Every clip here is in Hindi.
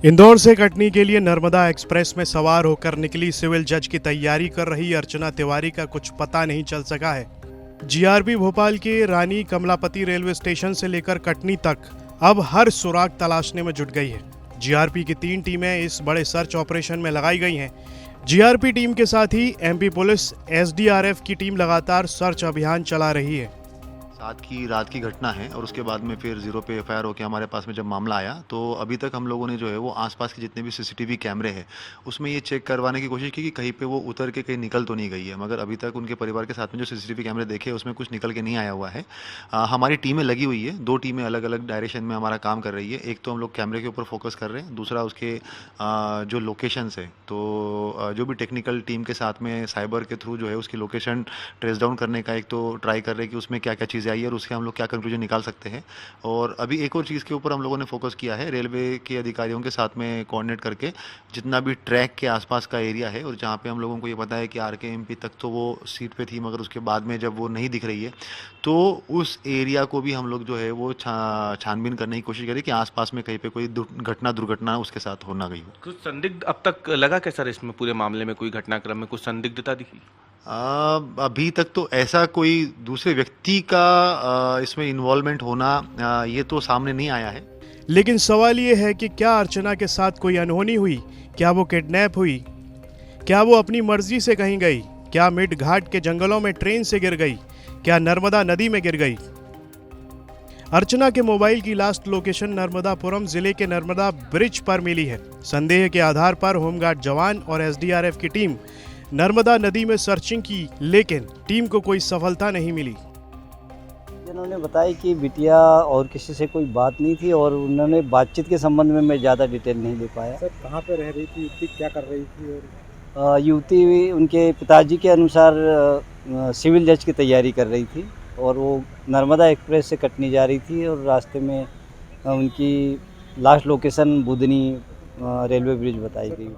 इंदौर से कटनी के लिए नर्मदा एक्सप्रेस में सवार होकर निकली सिविल जज की तैयारी कर रही अर्चना तिवारी का कुछ पता नहीं चल सका है। जीआरपी भोपाल के रानी कमलापति रेलवे स्टेशन से लेकर कटनी तक अब हर सुराग तलाशने में जुट गई है। जीआरपी की 3 टीमें इस बड़े सर्च ऑपरेशन में लगाई गई हैं। जीआरपी टीम के साथ ही एमपी पुलिस, एसडीआरएफ की टीम लगातार सर्च अभियान चला रही है। 7 की रात की घटना है और उसके बाद में फिर 0 पे एफआईआर होकर हमारे पास में जब मामला आया तो अभी तक हम लोगों ने जो है वो आसपास के जितने भी सीसीटीवी कैमरे हैं उसमें ये चेक करवाने की कोशिश की कि कहीं पे वो उतर के कहीं निकल तो नहीं गई है, मगर अभी तक उनके परिवार के साथ में जो सीसीटीवी कैमरे देखे उसमें कुछ निकल के नहीं आया हुआ है। हमारी टीमें लगी हुई है, 2 टीमें अलग अलग डायरेक्शन में हमारा काम कर रही है। एक तो हम लोग कैमरे के ऊपर फोकस कर रहे हैं, दूसरा उसके जो लोकेशंस है तो जो भी टेक्निकल टीम के साथ में साइबर के थ्रू जो है उसकी लोकेशन ट्रेस डाउन करने का एक तो ट्राई कर रहे हैं कि उसमें क्या क्या चीज़ें आई है और उसके हम लोग क्या कंक्लूजन निकाल सकते हैं। और अभी एक और चीज़ के ऊपर हम लोगों ने फोकस किया है, रेलवे के अधिकारियों के साथ में कोऑर्डिनेट करके जितना भी ट्रैक के आसपास का एरिया है और जहाँ पे हम लोगों को ये पता है कि आरकेएमपी तक तो वो सीट पे थी मगर उसके बाद में जब वो नहीं दिख रही है तो उस एरिया को भी हम लोग जो है वो छानबीन करने की कोशिश करें कि आसपास में कहीं पे कोई दुर्घटना उसके साथ हो ना गई हो। कुछ संदिग्ध अब तक लगा क्या सर, इसमें पूरे मामले में कोई घटनाक्रम में कुछ संदिग्धता दिखी? अभी तक तो ऐसा कोई दूसरे व्यक्ति का इसमें इन्वॉल्वमेंट होना ये तो सामने नहीं आया है। लेकिन सवाल ये है कि क्या अर्चना के साथ कोई अनहोनी हुई? क्या वो किडनैप हुई? क्या वो अपनी मर्जी से कहीं गई? क्या मिड घाट के जंगलों में ट्रेन से गिर गई? क्या नर्मदा नदी में गिर गई? अर्चना के मोबाइल की लास्ट लोकेशन नर्मदापुरम जिले के नर्मदा ब्रिज पर मिली है। संदेह के आधार पर होमगार्ड जवान और एसडीआरएफ की टीम नर्मदा नदी में सर्चिंग की, लेकिन टीम को कोई सफलता नहीं मिली। उन्होंने बताया कि बिटिया और किसी से कोई बात नहीं थी और उन्होंने बातचीत के संबंध में मैं ज़्यादा डिटेल नहीं दे पाया। सर कहाँ पे रह रही थी युवती, क्या कर रही थी? और युवती उनके पिताजी के अनुसार सिविल जज की तैयारी कर रही थी और वो नर्मदा एक्सप्रेस से कटनी जा रही थी और रास्ते में उनकी last location Budhni railway bridge बताई गई।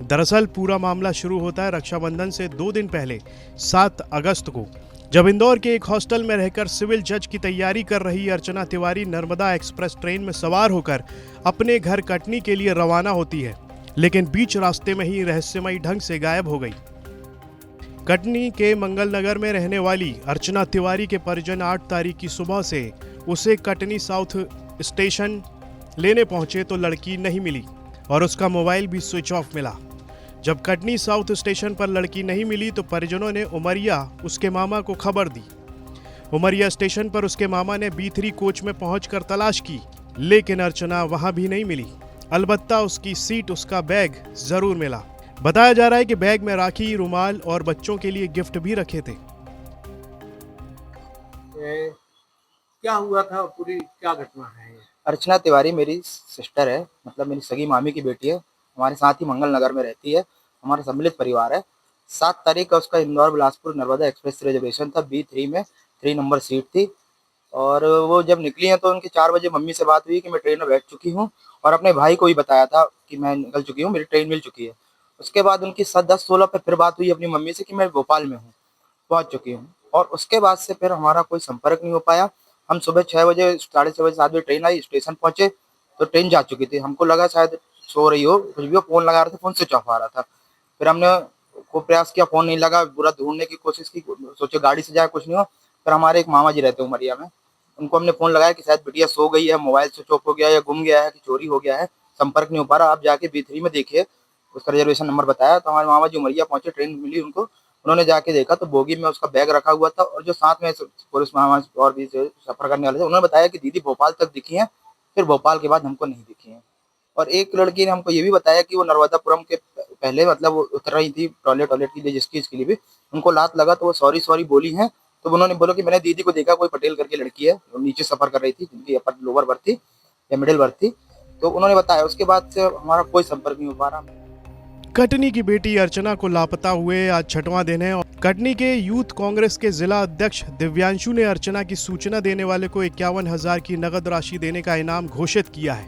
दरअसल पूरा मामला शुरू होता है रक्षाबंधन से 2 दिन पहले 7 अगस्त को, जब इंदौर के एक हॉस्टल में रहकर सिविल जज की तैयारी कर रही अर्चना तिवारी नर्मदा एक्सप्रेस ट्रेन में सवार होकर अपने घर कटनी के लिए रवाना होती है, लेकिन बीच रास्ते में ही रहस्यमयी ढंग से गायब हो गई। कटनी के मंगल नगर में रहने वाली अर्चना तिवारी के परिजन 8 तारीख की सुबह से उसे कटनी साउथ स्टेशन लेने पहुंचे तो लड़की नहीं मिली और उसका मोबाइल भी स्विच ऑफ मिला। जब कटनी साउथ स्टेशन पर लड़की नहीं मिली तो परिजनों ने उमरिया उसके मामा को खबर दी। उमरिया स्टेशन पर उसके मामा ने B3 कोच में पहुंचकर तलाश की, लेकिन अर्चना वहां भी नहीं मिली। अलबत्ता उसकी सीट, उसका बैग जरूर मिला। बताया जा रहा है कि बैग में राखी, रुमाल और बच्चों के लिए गिफ्ट भी रखे थे। क्या हुआ था, पूरी क्या घटना है? अर्चना तिवारी मेरी सिस्टर है, मतलब मेरी सगी मामी की बेटी है। हमारे साथ ही मंगल नगर में रहती है, हमारा सम्मिलित परिवार है। 7 तारीख का उसका इंदौर बिलासपुर नर्मदा एक्सप्रेस रिजर्वेशन था, B3 में 3 नंबर सीट थी। और वो जब निकली हैं तो उनकी 4 बजे मम्मी से बात हुई कि मैं ट्रेन में बैठ चुकी हूँ और अपने भाई को भी बताया था कि मैं निकल चुकी हूँ, मेरी ट्रेन मिल चुकी है। उसके बाद उनकी 10-16 पे फिर बात हुई अपनी मम्मी से कि मैं भोपाल में हूँ, पहुँच चुकी हूँ। और उसके बाद से फिर हमारा कोई संपर्क नहीं हो पाया। हम सुबह 6 बजे, 6:30 बजे, 7 बजे ट्रेन आई, स्टेशन पहुँचे तो ट्रेन जा चुकी थी। हमको लगा शायद सो रही हो, कुछ भी हो, फ़ोन लगा रहे थे, फ़ोन स्विच ऑफ आ रहा था। फिर हमने को प्रयास किया, फ़ोन नहीं लगा, पूरा ढूंढने की कोशिश की, सोचे गाड़ी से जाए कुछ नहीं हो। फिर हमारे एक मामा जी रहते हैं उमरिया में, उनको हमने फ़ोन लगाया कि शायद बिटिया सो गई है, मोबाइल स्विच ऑफ हो गया या गुम गया है कि चोरी हो गया है, संपर्क नहीं हो पा रहा, आप जाके B3 में देखिए। उसका रिजर्वेशन नंबर बताया तो हमारे मामा जी उमरिया पहुंचे, ट्रेन मिली उनको। उन्होंने जाके देखा तो बोगी में उसका बैग रखा हुआ था और जो साथ में पुलिस मामा और भी सफ़र करने वाले थे उन्होंने बताया कि दीदी भोपाल तक दिखी हैं, फिर भोपाल के बाद हमको नहीं दिखी हैं। और एक लड़की ने हमको ये भी बताया कि वो नर्मदापुरम के पहले, मतलब वो उतर रही थी टॉयलेट के लिए, जिस चीज़ के लिए भी उनको लात लगा तो वो सॉरी बोली हैं। तो उन्होंने बोला कि मैंने दीदी को देखा, कोई पटेल करके लड़की है, नीचे सफ़र कर रही थी, जिनकी अपर लोअर बर्थ थी या मिडिल बर्थ थी, तो उन्होंने बताया। उसके बाद से हमारा कोई संपर्क नहीं हो पा रहा। कटनी की बेटी अर्चना को लापता हुए आज 6वां दिन है और कटनी के यूथ कांग्रेस के जिला अध्यक्ष दिव्यांशु ने अर्चना की सूचना देने वाले को 51,000 की नगद राशि देने का इनाम घोषित किया है।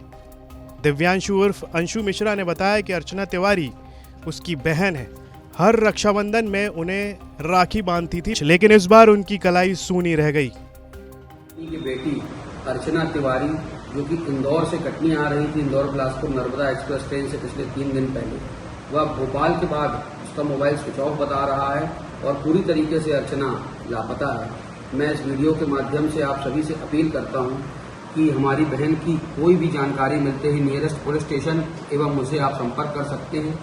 दिव्यांशु उर्फ अंशु मिश्रा ने बताया कि अर्चना तिवारी उसकी बहन है। हर रक्षाबंधन में उन्हें राखी बांधती थी, लेकिन इस बार उनकी कलाई सूनी रह गई। की बेटी अर्चना तिवारी जो कि इंदौर से कटनी आ रही थी, इंदौर बिलासपुर नर्मदा एक्सप्रेस ट्रेन से पिछले 3 दिन पहले। वह भोपाल के बाद उसका मोबाइल स्विच ऑफ बता रहा है और पूरी तरीके से अर्चना लापता है। मैं इस वीडियो के माध्यम से आप सभी से अपील करता हूं कि हमारी बहन की कोई भी जानकारी मिलते ही नियरेस्ट पुलिस स्टेशन एवं मुझे आप संपर्क कर सकते हैं।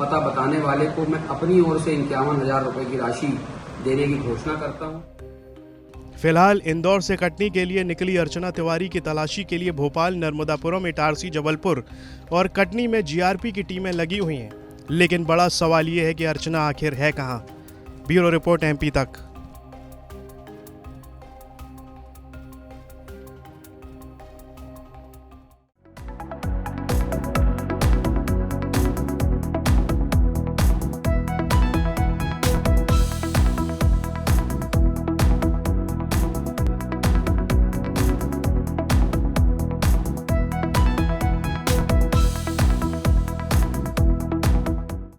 पता बताने वाले को मैं अपनी ओर से 51,000 रुपये की राशि देने की घोषणा करता हूं। फिलहाल इंदौर से कटनी के लिए निकली अर्चना तिवारी की तलाशी के लिए भोपाल, नर्मदापुरम, इटारसी, जबलपुर और कटनी में जीआरपी की टीमें लगी हुई हैं। लेकिन बड़ा सवाल ये है कि अर्चना आखिर है कहां? ब्यूरो रिपोर्ट MP तक।